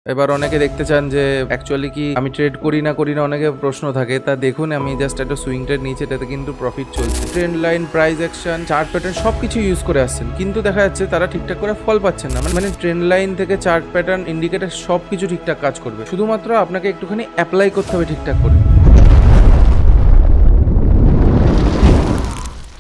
এবার অনেকে দেখতে চান যে অ্যাকচুয়ালি কি আমি ট্রেড করি না অনেকে প্রশ্ন থাকে, তা দেখুন আমি জাস্ট একটা সুইং ট্রেড নিয়েছি, এটাতে কিন্তু প্রফিট চলছে। Trend line, price action, chart pattern সবকিছু ইউজ করে আসছেন, কিন্তু দেখা যাচ্ছে তারা ঠিকঠাক করে ফল পাচ্ছেন না। মানে ট্রেন্ড লাইন থেকে চার্ট প্যাটার্ন, ইন্ডিকেটর সবকিছু ঠিকঠাক কাজ করবে, শুধুমাত্র আপনাকে একটুখানি অ্যাপ্লাই করতে হবে ঠিকঠাক করে।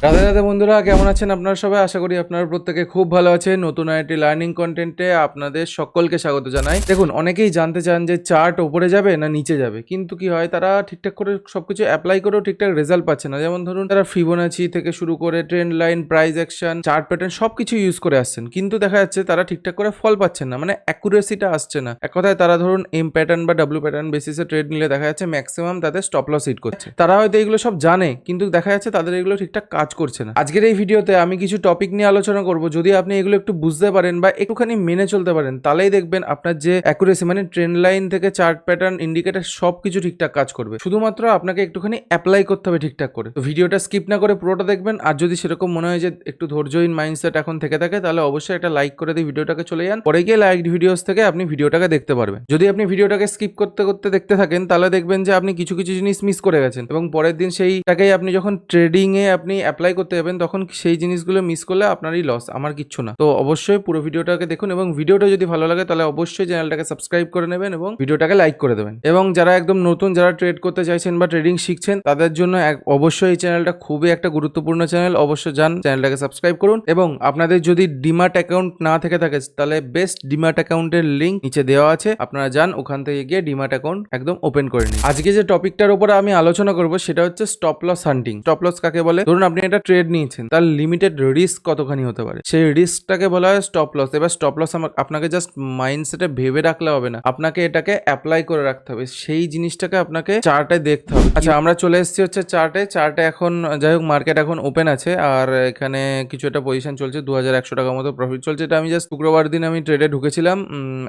রাধে রাধে বন্ধুরা, কেমন আছেন আপনারা সবাই? আশা করি আপনারা প্রত্যেকে খুব ভালো আছেন। নতুন একটি লার্নিং কন্টেন্টে আপনাদের সকলকে স্বাগত জানাই। দেখুন, অনেকেই জানতে চান যে চার্ট ওপরে যাবে না নিচে যাবে, কিন্তু কি হয়, তারা ঠিকঠাক করে সবকিছু অ্যাপ্লাই করেও ঠিকঠাক রেজাল্ট পাচ্ছে না। যেমন ধরুন, তারা ফিবোনাচি থেকে শুরু করে trend line, price action, chart pattern সবকিছু ইউজ করে আসছেন, কিন্তু দেখা যাচ্ছে তারা ঠিকঠাক করে ফল পাচ্ছেন না, মানে অ্যাকুরেসিটা আসছে না। এক কথায় তারা ধরুন এম প্যাটার্ন বা ডাব্লিউ প্যাটার্ন বেসিসে ট্রেড নিলে দেখা যাচ্ছে ম্যাক্সিমাম তাদের স্টপ লস হিট করছে। তারা হয়তো এগুলো সব জানে, কিন্তু দেখা যাচ্ছে তাদের এগুলো ঠিকঠাক কাজ করছে না। আজকের এই ভিডিওতে আমি কিছু টপিক নিয়ে আলোচনা করব। যদি আপনি এগুলো একটু বুঝতে পারেন বা একটুখানি মেনে চলতে পারেন, তাহলেই দেখবেন আপনার যে অ্যাকুরেসি, মানে ট্রেন্ড লাইন থেকে চার্ট প্যাটার্ন, ইন্ডিকেটর সবকিছু ঠিকঠাক কাজ করবে। শুধুমাত্র আপনাকে একটুখানি অ্যাপ্লাই করতে হবে ঠিকঠাক করে। তো ভিডিওটা স্কিপ না করে পুরোটা দেখবেন। আর যদি সেরকম মনে হয় যে একটু ধৈর্যহীন মাইন্ডসেট এখন থেকে থাকে, তাহলে অবশ্যই একটা লাইক করে দিয়ে ভিডিওটাকে চলে যান। পরে গিয়ে লাইক ভিডিওস থেকে আপনি ভিডিওটাকে দেখতে পারবেন। যদি আপনি ভিডিওটাকে স্কিপ করতে করতে দেখতে থাকেন, তাহলে দেখবেন যে আপনি কিছু কিছু জিনিস মিস করে গেছেন, এবং পরের দিন সেইটাকেই আপনি যখন ট্রেডিং এ আপনি অ্যাপ্লাই করতে যাবেন, তখন সেই জিনিসগুলো মিস করলে আপনারই লস, আমার কিচ্ছু না। তো অবশ্যই পুরো ভিডিওটাকে দেখুন, এবং ভিডিওটা যদি ভালো লাগে তাহলে অবশ্যই চ্যানেলটাকে সাবস্ক্রাইব করে নেবেন এবং ভিডিওটাকে লাইক করে দেবেন। এবং যারা একদম নতুন, যারা ট্রেড করতে চাইছেন বা ট্রেডিং শিখছেন, তাদের জন্য অবশ্যই এই চ্যানেলটা খুবই একটা গুরুত্বপূর্ণ চ্যানেল। অবশ্যই যান, চ্যানেলটাকে সাবস্ক্রাইব করুন। এবং আপনাদের যদি ডিম্যাট অ্যাকাউন্ট না থেকে থাকে, তাহলে বেস্ট ডিম্যাট অ্যাকাউন্টের লিঙ্ক নিচে দেওয়া আছে, আপনারা যান, ওখান থেকে গিয়ে ডিম্যাট অ্যাকাউন্ট একদম ওপেন করে নিন। আজকে যে টপিকটার উপরে আমি আলোচনা করব সেটা হচ্ছে স্টপ লস হান্টিং। স্টপ লস কাকে বলে? ধরুন আপনি একটা ট্রেড নিয়েছেন, তার লিমিটেড রিস্ক কতখানি হতে পারে, সেই রিস্কটাকে বলা হয় স্টপ লস। এবার স্টপ লস আপনাকে জাস্ট মাইন্ডসেটে ভেবে রাখলে হবে না, আপনাকে এটাকে অ্যাপ্লাই করে রাখতে হবে। সেই জিনিসটাকে আপনাকে চার্টে দেখতে হবে। আচ্ছা, আমরা চলে এসেছি হচ্ছে চার্টে এখন যাই হোক, মার্কেট এখন ওপেন আছে, আর এখানে কিছু একটা পজিশন চলছে, 2100 টাকার মতো প্রফিট চলছে। এটা আমি জাস্ট শুক্রবার দিন আমি ট্রেডে ঢুকেছিলাম,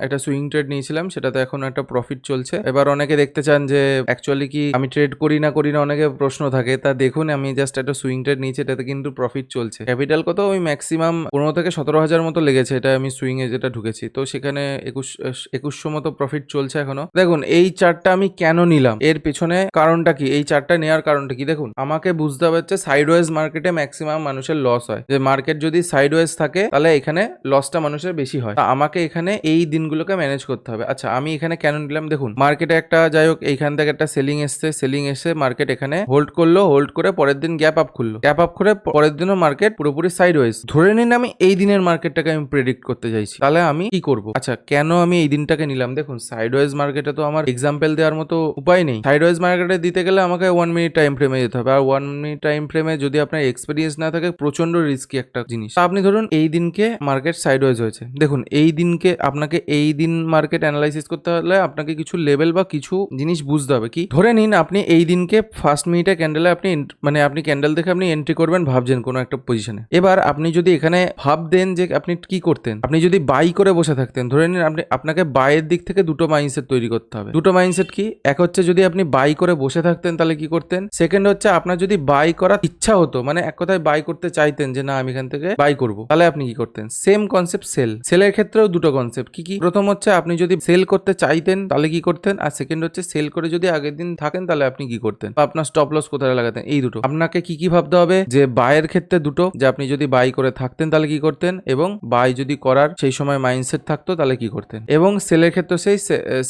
একটা সুইং ট্রেড নিয়েছিলাম, সেটাতে এখন একটা প্রফিট চলছে। এবার অনেকে দেখতে চান যে অ্যাকচুয়ালি কি আমি ট্রেড করি না অনেকে প্রশ্ন থাকে, তা দেখুন আমি জাস্ট একটা সুইং ট্রেড নিয়েছি, এটাতে কিন্তু প্রফিট চলছে। ক্যাপিটাল কত? ওই ম্যাক্সিমাম 15 থেকে 17,000 মতো লেগেছে, এটা আমি সুইং এ যেটা ঢুকেছি। তো সেখানে 2100 মতো প্রফিট চলছে এখনো। দেখুন, এই চার্টটা আমি কেন নিলাম, এর পেছনে কারণটা কি, এই চার্টটা নেওয়ার কারণটা কি? দেখুন, আমাকে বুঝতে হবে হচ্ছে সাইডওয়েজ মার্কেটে ম্যাক্সিমাম মানুষের লস হয়। যে মার্কেট যদি সাইডওয়েজ থাকে, তাহলে এখানে লসটা মানুষের বেশি হয়। আমাকে এখানে এই দিনগুলোকে ম্যানেজ করতে হবে। আচ্ছা, আমি এখানে কেন নিলাম? দেখুন, মার্কেটে একটা যাই হোক এইখান থেকে একটা সেলিং এসে মার্কেট এখানে হোল্ড করলো, হোল্ড করে পরের দিন গ্যাপ আপ খুললো, গ্যাপ আপ করে পরের দিনও মার্কেট পুরোপুরি সাইডওয়েজ। ধরে নিন আমি এই দিনের মার্কেটটাকে আমি প্রেডিক্ট করতে চাইছি, তাহলে আমি কি করব? আচ্ছা, কেন আমি এই দিনটাকে নিলাম? দেখুন, সাইডওয়েজ মার্কেটে তো আমার এক্সাম্পল দেওয়ার মতো উপায় নেই। সাইডওয়েজ মার্কেটে দিতে গেলে আমাকে 1 মিনিট টাইম ফ্রেমে যেতে হবে, আর 1 মিনিট টাইম ফ্রেমে যদি আপনার এক্সপিরিয়েন্স না থাকে, প্রচন্ড রিস্কি একটা জিনিস। আপনি ধরুন এই দিনকে মার্কেট সাইডওয়েজ হয়েছে, দেখুন এই দিনকে আপনাকে এই দিন মার্কেট অ্যানালাইসিস করতে হলে আপনাকে কিছু লেভেল বা কিছু জিনিস বুঝতে হবে। কি? ধরে নিন আপনি এই দিনকে ফার্স্ট মিনিটে ক্যান্ডেলে আপনি ক্যান্ডেল দেখে আপনি এন্ট্রি করবেন ভাবছেন কোনো একটা পজিশনে। এবার আপনি যদি এখানে ভাবতেন যে আপনি কি করতেন, আপনি যদি বাই করে বসে থাকতেন, ধরে নিন আপনাকে বাইয়ের দিক থেকে দুটো মাইন্ডসেট তৈরি করতে হবে। দুটো মাইন্ডসেট কি? এক হচ্ছে যদি আপনি বাই করে বসে থাকতেন তাহলে কি করতেন, সেকেন্ড হচ্ছে আপনার যদি বাই করার ইচ্ছা হতো, মানে এক কথায় বাই করতে চাইতেন যে না আমি এখান থেকে বাই করব, তাহলে আপনি কি করতেন? সেম কনসেপ্ট সেলের ক্ষেত্রেও দুটো কনসেপ্ট। কি কি? প্রথম হচ্ছে আপনি যদি সেল করতে চাইতেন তাহলে কি করতেন, আর সেকেন্ড হচ্ছে সেল করে যদি আগের দিন থাকেন তাহলে আপনি কি করতেন, আপনার স্টপ লস কোথায় লাগাতেন। এই দুটো আপনাকে কি ভাবতে হবে, যে বায়ের ক্ষেত্রে দুটো, যে আপনি যদি বাই করে থাকতেন তাহলে কি করতেন, এবং বাই যদি করার সেই সময় মাইন্ডসেট থাকতো তাহলে কি করতেন, এবং সেলের ক্ষেত্রে সেই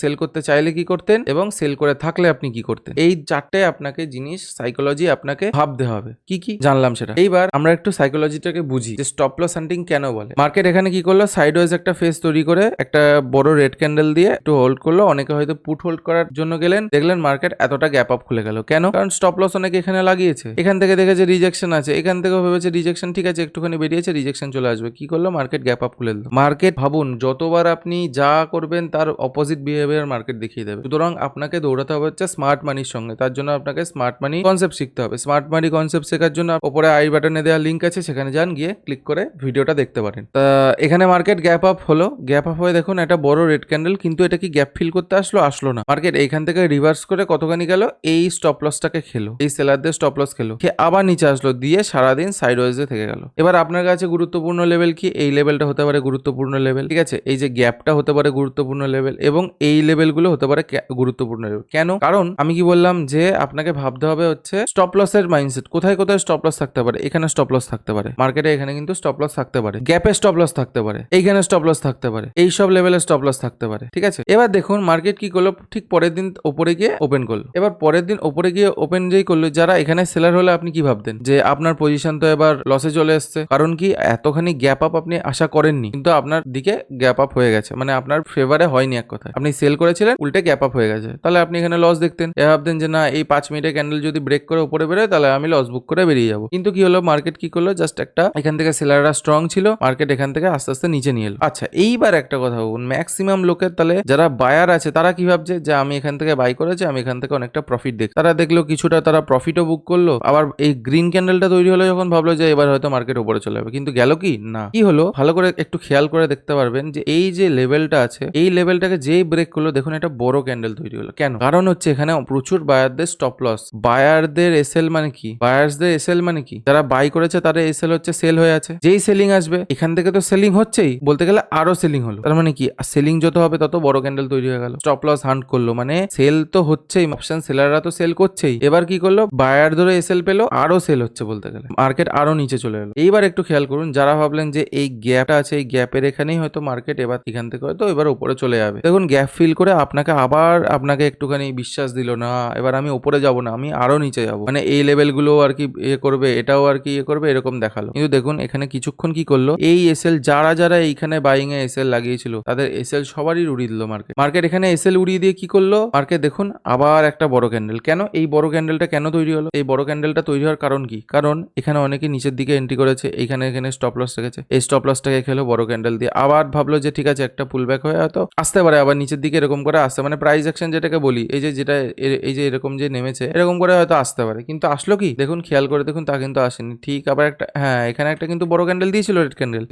সেল করতে চাইলে কি করতেন, এবং সেল করে থাকলে আপনি কি করতেন। এই চারটে আপনাকে জিনিস, সাইকোলজি আপনাকে ভাবতে হবে। কি কি জানলাম সেটা। এইবার আমরা একটু সাইকোলজিটাকে বুঝি যে স্টপ লস হান্টিং কেন বলে। মার্কেট এখানে কি করলো, সাইডওয়েজ একটা ফেস তৈরি করে একটা বড় রেড ক্যান্ডেল দিয়ে একটু হোল্ড করলো। অনেকে হয়তো পুট হোল্ড করার জন্য গেলেন, দেখলেন মার্কেট এতটা গ্যাপ আপ খুলে গেল। কেন? কারণ স্টপ লস অনেকে এখানে লাগিয়েছে, এখান থেকে দেখেছে রিজেকশন আছে, এখান থেকেও ভেবেছে রিজেকশন ঠিক আছে, একটুখানি বেরিয়েছে, রিজেকশন চলে আসবে। কি করলো, মার্কেট গ্যাপ আপ খুলে দিল। মার্কেট ভাবুন, যতবার আপনি যা করবেন তার অপোজিট বিহেভিয়ার মার্কেট দেখিয়ে দেবে। সুতরাং আপনাকে দৌড়াতে হবে হচ্ছে স্মার্ট মানির সঙ্গে। তার জন্য আপনাকে স্মার্ট মানি কনসেপ্ট শিখতে হবে। স্মার্ট মানি কনসেপ্ট শেখার জন্য উপরে আই বাটনে দেওয়া লিঙ্ক আছে, সেখানে যান, গিয়ে ক্লিক করে ভিডিওটা দেখতে পারেন। তা এখানে মার্কেট গ্যাপ আপ হলো, গ্যাপ আপ হয়ে দেখুন একটা বড় রেড ক্যান্ডেল, কিন্তু এটা কি গ্যাপ ফিল করতে আসলো না। মার্কেট এইখান থেকে রিভার্স করে কতখানি গেল, এই স্টপ লসটাকে খেলো, এই সেলারদের স্টপ লস খেলো, আবার নিচে আসলো। আসলো, দিয়ে সারাদিন সাইডওয়েজে থেকে গেল। এবার আপনার কাছে গুরুত্বপূর্ণ লেভেল কি? এই লেভেলটা হতে পারে গুরুত্বপূর্ণ লেভেল, ঠিক আছে? এই যে গ্যাপটা হতে পারে গুরুত্বপূর্ণ লেভেল, এবং এই লেভেলগুলো হতে পারে গুরুত্বপূর্ণ লেভেল। কেন? কারণ আমি কি বললাম যে আপনাকে ভাবতে হবে হচ্ছে স্টপ লসের মাইন্ডসেট। কোথায় কোথায় স্টপ লস থাকতে পারে? এখানে স্টপ লস থাকতে পারে, মার্কেটে এখানে কিন্তু স্টপ লস থাকতে পারে, গ্যাপে স্টপ লস থাকতে পারে, এইখানে স্টপ লস থাকতে পারে, এই সব লেভেলে স্টপ লস থাকতে পারে, ঠিক আছে? এবার দেখুন মার্কেট কি করলো, ঠিক পরের দিন ওপরে গিয়ে ওপেন করলো। এবার পরের দিন ওপরে গিয়ে ওপেন যেই করলো, যারা এখানে সেলার হলে আপনি কি ভাবতেন যে আপনার পজিশন তো এবার লসে চলে এসছে, কারণ কি এতখানি গ্যাপ আপ আপনি আশা করেননি, কিন্তু আপনার দিকে গ্যাপ আপ হয়ে গেছে, মানে আপনার ফেভারে হয়নি এক কথায়, আপনি সেল করেছিলেন উল্টে গ্যাপ আপ হয়ে গেছে, তাহলে আপনি এখানে লস দেখতেন। ভাবতেন যে না, এই 5 মিনিটের ক্যান্ডেল যদি ব্রেক করে উপরে বেরোয় তাহলে আমি লস বুক করে বেরিয়ে যাবো। কিন্তু কি হলো, মার্কেট কি করলো, জাস্ট একটা এখান থেকে সেলাররা স্ট্রং ছিল, মার্কেট এখান থেকে আস্তে আস্তে নিচে নিয়ে এলো। আচ্ছা, এইবার একটা কথা বলুন, ম্যাক্সিমাম লোকের তাহলে যারা বায়ার আছে তারা কি ভাবছে যে আমি এখান থেকে বাই করেছি, আমি এখান থেকে অনেকটা প্রফিট দেখ, তারা দেখলো কিছুটা তারা প্রফিটও বুক করলো, আবার এই গ্রিন ক্যান্ডেলটা তৈরি হলো যখন ভাবলো যে এবার হয়তো মার্কেট উপরে চলে যাবে, কিন্তু গেল কি না, কি হলো ভালো করে একটু খেয়াল করে দেখতে পারবেন যে এই যে লেভেলটা আছে, এই লেভেলটাকে যেই ব্রেক করলো দেখুন একটা বড় ক্যান্ডেল তৈরি হলো। কেন? কারণ হচ্ছে এখানে প্রচুর বায়ারদের স্টপ লস। বায়ারদের এসএল মানে কি? বায়ার্সদের এসএল মানে কি? যারা বাই করেছে তাদের এসএল হচ্ছে সেল হয়ে আছে, যেই সেলিং আসবে এখান থেকে তো সেলিং হচ্ছেই, বলতে গেলে আরো সেলিং হলো, তার মানে কি সেলিং যত হবে তত বড় ক্যান্ডেল তৈরি হয়ে গেল, স্টপ লস হান্ট করলো, মানে সেল তো হচ্ছেই, অপশন সেলাররা তো সেল করছেই, এবার কি করলো বায়ার ধরে এসএল পেলো, আরো সেল হচ্ছে, বলতে গেলে মার্কেট আরো নিচে চলে এলো। এইবার একটু খেয়াল করুন, যারা ভাবলেন যে এই গ্যাপটা আছে, এই গ্যাপের এখানেই হয়তো মার্কেট এবার এখান থেকে হয়তো এবার উপরে চলে যাবে, দেখুন গ্যাপ ফিল করে আপনাকে একটুখানি বিশ্বাস দিল না এবার আমি উপরে যাব না, আমি আরো নিচে যাব, মানে এই লেভেলগুলো আর কি ইয়ে করবে, এটাও আর কি ইয়ে করবে, এরকম দেখালো। কিন্তু দেখুন এখানে কিছুক্ষণ কি করলো, এই এসএল যারা এইখানে বাইং এ এসএল লাগিয়েছিল তাদের এসএল সবারই উড়িয়ে দিল মার্কেট এখানে এসএল উড়িয়ে দিয়ে কি করলো মার্কেট, দেখুন আবার একটা বড় ক্যান্ডেল। কেন এই বড় ক্যান্ডেলটা কেন তৈরি হলো? এই বড় ক্যান্ডেলটা তৈরি হওয়ার কারণ কি? কারণ এখানে অনেকে নিচের দিকে এন্ট্রি করেছে, এখানে স্টপ লস রেখেছে, এই স্টপ লসটাকে খেলো বড় ক্যান্ডেল দিয়ে, আবার ভাবলো যে ঠিক আছে একটা পুল ব্যাক হয়ে হয়তো আসতে পারে, আবার নিচের দিকে এরকম করে আসতে, মানে প্রাইস অ্যাকশন যেটাকে বলি, এই যে এরকম যে নেমেছে এরকম করে হয়তো আসতে পারে, কিন্তু আসলো কি দেখুন খেয়াল করে দেখুন, তা কিন্তু আসেনি। ঠিক আবার একটা এখানে একটা কিন্তু বড় ক্যান্ডেল দিয়েছিল রেড ক্যান্ডেল,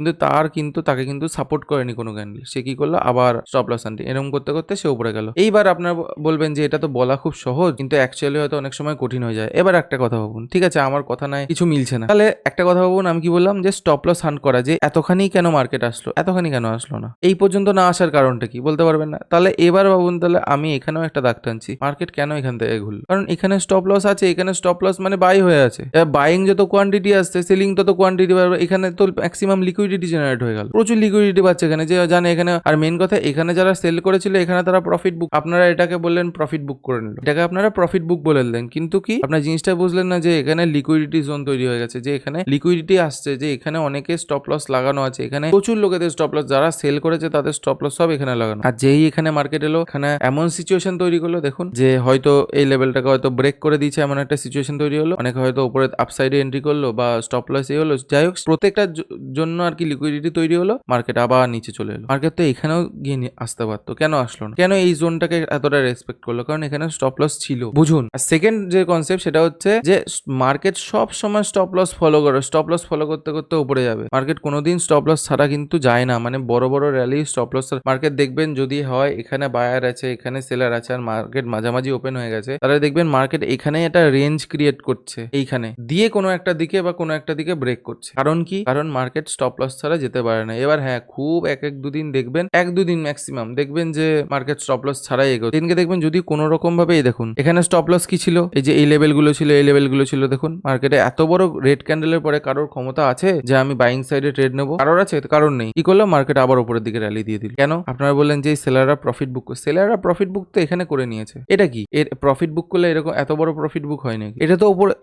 কিন্তু তাকে কিন্তু সাপোর্ট করেনি কোনো ক্যান্ডেল, সে কি করলো আবার স্টপ লস আনটি, এরকম করতে করতে সে উপরে গেল। এইবার আপনার বলবেন যে এটা তো বলা খুব সহজ, কিন্তু অ্যাকচুয়ালি হয়তো অনেক সময় কঠিন হয়ে যায়। এবার একটা কথা ভাবুন, ঠিক আছে আমার কথা নাই কিছু মিলছে না, তাহলে একটা কথা ভাবুন, আমি কি বললাম যে স্টপ লস হান্ট করা, যে এতখানি কেন মার্কেট আসলো, এতখানি কেন আসলো না, এই পর্যন্ত না আসার কারণটা কি বলতে পারবেন না? তাহলে এবার ভাবুন, তাহলে আমি এখানেও একটা দাগ টানছি, মার্কেট কেন এখান থেকে ঘুরলো? কারণ এখানে স্টপ লস আছে, এখানে স্টপ লস মানে বাই হয়ে আছে, বাইং যত কোয়ান্টিটি আসছে সেলিং তত কোয়ান্টিটি বাড়বে, এখানে তো ম্যাক্সিমাম লিকুইডিটি জেনারেট হয়ে গেল, প্রচুর লিকুইডিটি পাচ্ছে এখানে, যে জানে এখানে। আর মেন কথা, এখানে যারা সেল করেছিল এখানে তারা প্রফিট বুক, আপনারা এটাকে বললেন প্রফিট বুক করে নিল, এটাকে আপনারা প্রফিট বুক বলে দিলেন, কিন্তু কি আপনার জিনিসটা বুঝলেন না যে এখানে লিকুইডিটি জোন তৈরি হয়ে গেছে, যে এখানে লিকুইডিটি আসছে, যে এখানে অনেকে স্টপ লস লাগানো আছে, এখানে প্রচুর লোকেদের স্টপ লস, যারা সেল করেছে তাদের স্টপ লস সব এখানে লাগানো। আর যেই এখানে মার্কেট এলো, এখানে এমন সিচুয়েশন তৈরি করলো দেখুন, যে হয়তো এই লেভেলটাকে হয়তো ব্রেক করে দিয়েছে, এমন একটা সিচুয়েশন তৈরি হলো, অনেকে হয়তো উপরে আপসাইডে এন্ট্রি করলো বা স্টপ লস এই হলো, যাই হোক প্রত্যেকটার জন্য আর কি লিকুইডিটি তৈরি হলো, মার্কেট আবার নিচে চলে এলো। মার্কেট তো এখানেও গিয়ে আসতে পারতো, কেন আসলো না? কেন এই জোনটাকে এতটা রেসপেক্ট করলো? কারণ এখানে স্টপ লস ছিল, বুঝুন। আর সেকেন্ড যে কনসেপ্ট সেটা হচ্ছে যে মার্কেট সব সময় স্টপ লস ফলো করে, স্টপ লস ফলো করতে করতে উপরে যাবে, মার্কেট কোনোদিন স্টপ লস ছাড়া কিন্তু যায় না, মানে বড় বড় র্যালি স্টপ লস মার্কেট দেখবেন যদি হয়, এখানে বায়ার আছে এখানে সেলার আছে আর মার্কেট মাঝামাঝি ওপেন হয়ে গেছে, তাহলে দেখবেন মার্কেট এখানে একটা রেঞ্জ ক্রিয়েট করছে, এইখানে দিয়ে কোনো একটা দিকে বা কোনো একটা দিকে ব্রেক করছে। কারণ কি? কারণ মার্কেট স্টপ লস ছাড়া যেতে পারে না। এবার খুব এক দুদিন দেখবেন, 1-2 দিন ম্যাক্সিমাম দেখবেন যে মার্কেট স্টপ লস ছাড়াই এগোচ্ছে, দিনকে দেখবেন যদি কোনো রকম ভাবে দেখুন এখানে স্টপ লস কি ছিল, এই যে এই লেভেলগুলো ছিল, এই লেভেলগুলো ছিল, দেখুন মার্কেটে এত বড় রেড ক্যান্ডেলের পরে কারোর ক্ষমতা আছে যে আমি বাইং সাইডে ট্রেড নেবো? কারোর আছে? কারোর নেই। কি করলো মার্কেট আবার উপরের দিকে র্যালি দিয়ে দিল। কেন? আপনারা বললেন যে সেলাররা প্রফিট বুক, সেলাররা প্রফিট বুক তো এখানে করে নিয়েছে, এটা কি এর প্রফিট বুক করলে এরকম এত বড় প্রফিট বুক হয় নাকি?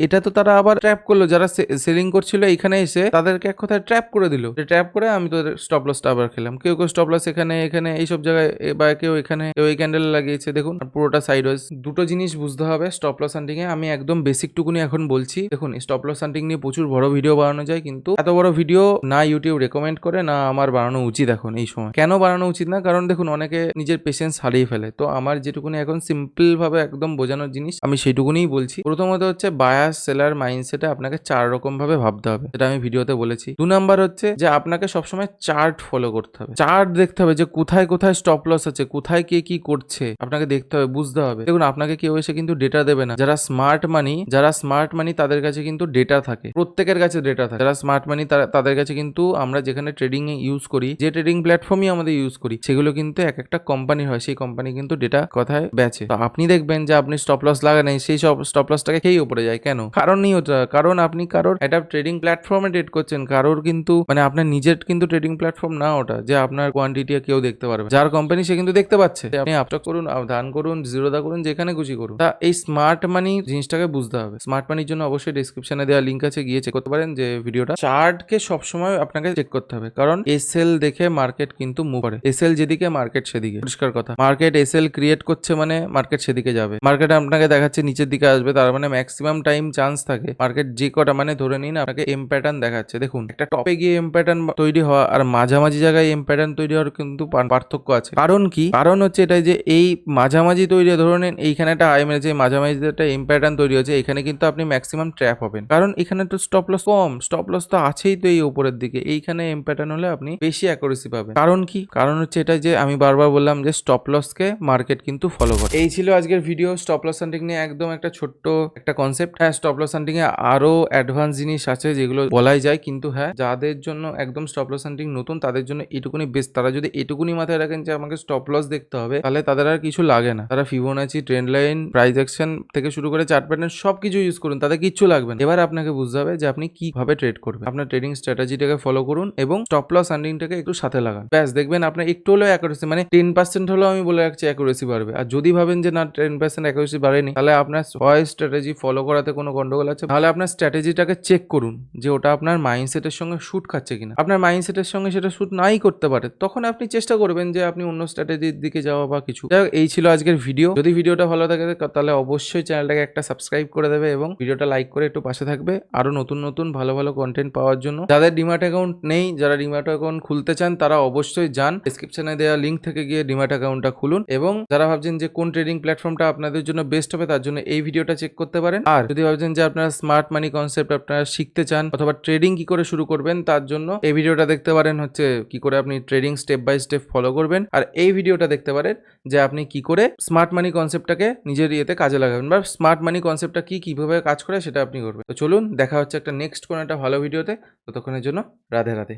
এটা তো তারা আবার ট্র্যাপ করলো, যারা সেলিং করছিল এখানে এসে তাদেরকে এক কথায় ট্র্যাপ করে দিল, ট্র্যাপ করে আমি তোদের স্টপ লসটা আবার খেলাম। কেউ স্টপ লস এখানে এইসব জায়গায়, বা কেউ এখানে, কেউ এই ক্যান্ডেল লাগিয়েছে, দেখুন পুরোটা সাইডওয়েজ। দুটো জিনিস বুঝতে হবে স্টপ লস হান্টিং এ, আমি একদম বেসিক টুকুনি এখন বলছি। দেখুন স্টপ লস হান্টিং নিয়ে প্রচুর বড় ভিডিও বানানো যায়, কিন্তু এত বড় ভিডিও না ইউটিউব রেকমেন্ড করে, না আমার বানানো উচিত এখন এই সময়। কেন বানানো উচিত না? কারণ দেখুন অনেকে নিজের পেশেন্স হারিয়ে ফেলে, তো আমার যেটুকুনি এখন সিম্পল ভাবে একদম বোঝানোর জিনিস আমি সেইটুকুনিই বলছি। প্রথমত হচ্ছে বায়ার সেলার মাইন্ডসেটে আপনাকে 4 রকম ভাবে ভাবতে হবে, যেটা আমি ভিডিওতে বলেছি। 2 নাম্বার হচ্ছে যে আপনাকে সবসময় চার্ট ফলো করতে হবে, চার্ট দেখতে হবে যে কোথায় কোথায় স্টপ লস আছে, কোথায় কে কি করছে, আপনাকে দেখতে হবে, বুঝতে হবে। দেখুন আপনাকে কেউ এসে কিন্তু ডেটা দেবে না, যারা স্মার্ট মানি তাদের কাছে কাছে কিন্তু ডেটা থাকে, প্রত্যেকের কাছে ডেটা থাকে। যারা স্মার্ট মানি তাদের কাছে কিন্তু আমরা যেখানে ট্রেডিং এ ইউজ করি, যে ট্রেডিং প্ল্যাটফর্মই আমাদের ইউজ করি, সেগুলো কিন্তু এক একটা কোম্পানি হয়, সেই কোম্পানি কিন্তু ডেটা কথায় বেচে। তো আপনি দেখবেন যে আপনি স্টপ লস লাগান, সেই সব স্টপ লসটাকে খেয়ে উপরে যায়। কেন? কারণ নেই ওটা, কারণ আপনি কারোর একটা ট্রেডিং প্ল্যাটফর্মে ট্রেড করছেন, কারোর কিন্তু মানে আপনার নিজের কিন্তু ট্রেডিং প্ল্যাটফর্ম না ওটা, যে আপনার কোয়ান্টিটি কেউ দেখতে পারবে। যার কোম্পানি সে কিন্তু দেখতে পাচ্ছে। আপনি আপস্টক করুন, ধান করুন, জিরোদা করুন, যেখানে খুশি করুন। তা এই স্মার্ট মানি জিনিসটাকে বুঝতে হবে। স্মার্ট মানির জন্য অবশ্যই ডেসক্রিপশনে দেওয়া লিঙ্ক আছে, গিয়ে চেক করতে পারেন যে ভিডিওটা। চার্টকে সবসময় আপনাকে চেক করতে হবে, কারণ এসএল দেখে মার্কেট কিন্তু মুভ করে। এসএল যেদিকে মার্কেট সেদিকে, পরিষ্কার কথা। মার্কেট এসএল ক্রিয়েট করছে মানে মার্কেট সেদিকে যাবে। মার্কেট আপনাকে দেখাচ্ছে নিচের দিকে আসবে, তার মানে ম্যাক্সিমাম টাইম চান্স থাকে মার্কেট যে কটা মানে ধরে নিন আপনাকে এম প্যাটার্ন দেখাচ্ছে। দেখুন, একটা টপে গিয়ে এম প্যাটার্ন তৈরি হওয়া আর মাঝামাঝি জায়গায় এম প্যাটার্ন তৈরি হওয়ার কিন্তু পার্থক্য আছে। কারণ কি? কারণ হচ্ছে এটা যে এই মাঝামাঝি তৈরি, ধরে নিন এইখানে একটা হাই মেরেছে, মাঝামাঝি একটা এম প্যাটার্ন তৈরি হচ্ছে, এখানে কিন্তু আপনি ম্যাক্সিমাম ট্র্যাপ হবেন, কারণ এখানে তো স্টপ লস কম, স্টপ লস তো আছেই তো এই উপরের দিকে। এইখানে এম প্যাটার্ন হলে আপনি বেশি অ্যাকুরেসি পাবেন। কারণ কি? কারণ হচ্ছে এটা যে আমি বারবার বললাম যে স্টপ লসকে মার্কেট কিন্তু ফলো করে। এই ছিল আজকের ভিডিও স্টপ লস হান্টিং নিয়ে, একদম একটা ছোট্ট একটা কনসেপ্ট। হ্যাঁ, স্টপ লস হান্টিং এ আরো অ্যাডভান্স জিনিস আছে যেগুলো বলাই যায়, কিন্তু হ্যাঁ, যাদের জন্য একদম স্টপ লস হান্টিং নতুন, তাদের জন্য এটুকুনি বেস্ট। তারা যদি এটুকুনি মাথায় রাখেন যে আমাকে স্টপ লস দেখতে হবে, তাহলে তাদের আর কিছু লাগে না। তারা Fibonacci, trend line, price action থেকে শুরু করে চার্ট প্যাটার্ন সবকিছু ইউজ করুন, তাদের কিচ্ছু লাগবে না। এবার আপনাকে বুঝতে হবে যে আপনি কিভাবে ট্রেড করবেন। আপনার ট্রেডিং স্ট্র্যাটেজিটাকে ফলো করুন এবং স্টপ লস হান্টিংটাকে একটু সাথে লাগান। ব্যাস, দেখবেন আপনার একটু হলেও অ্যাকুরেসি, মানে 10% হলেও আমি বলে রাখছি অ্যাকুরেসি বাড়বে। আর যদি ভাবেন যে না 10% অ্যাকুরেসি বাড়েনি, তাহলে আপনার হয় স্ট্র্যাটেজি ফলো করাতে কোনো গন্ডগোল আছে, তাহলে আপনার স্ট্র্যাটেজিটাকে চেক করুন যে ওটা আপনার মাইন্ডসেটের সঙ্গে শুট খাচ্ছে কিনা। আপনার মাইন্ডসেটের সঙ্গে সেটা শুট নাই করতে পারে, তখন আপনি চেষ্টা করবেন যে আপনি অন্য স্ট্র্যাটেজির দিকে যাওয়া বা কিছু। এই ছিল আজকের ভিডিও। যদি ভিডিওটা ভালো থাকে তাহলে অবশ্যই চ্যানেলটাকে একটা সাবস্ক্রাইব করে দেবে এবং ভিডিওটা লাইক করে একটু পাশে থাকবে আরো নতুন নতুন ভালো ভালো কন্টেন্ট পাওয়ার জন্য। যাদের ডিম্যাট অ্যাকাউন্ট নেই, যারা ডিম্যাট অ্যাকাউন্ট খুলতে চান, তারা অবশ্যই যান, ডেসক্রিপশনে দেওয়া লিঙ্ক থেকে গিয়ে ডিম্যাট অ্যাকাউন্টটা খুলুন। এবং যারা ভাবছেন যে কোন ট্রেডিং প্ল্যাটফর্মটা আপনাদের জন্য বেস্ট হবে, তার জন্য এই ভিডিওটা চেক করতে পারেন। আর যদি ভাবছেন যে আপনারা স্মার্ট মানি কনসেপ্ট আপনারা শিখতে চান অথবা ট্রেডিং কি করে শুরু করবেন, তার জন্য এই ভিডিওটা দেখতে পারেন হচ্ছে কি করে আপনি trading step by step follow করবেন। আর এই ভিডিওটা দেখতে পারেন যে আপনি কি করে স্মার্ট মানি কনসেপ্টটাকে নিজের ইয়েতে কাজে লাগাবেন, বা স্মার্ট মানি কনসেপ্টটা কিভাবে কাজ করে সেটা আপনি করবেন। তো চলুন, দেখা হচ্ছে একটা নেক্সট কোনো একটা ভালো ভিডিওতে। ততক্ষণের জন্য রাধে রাধে।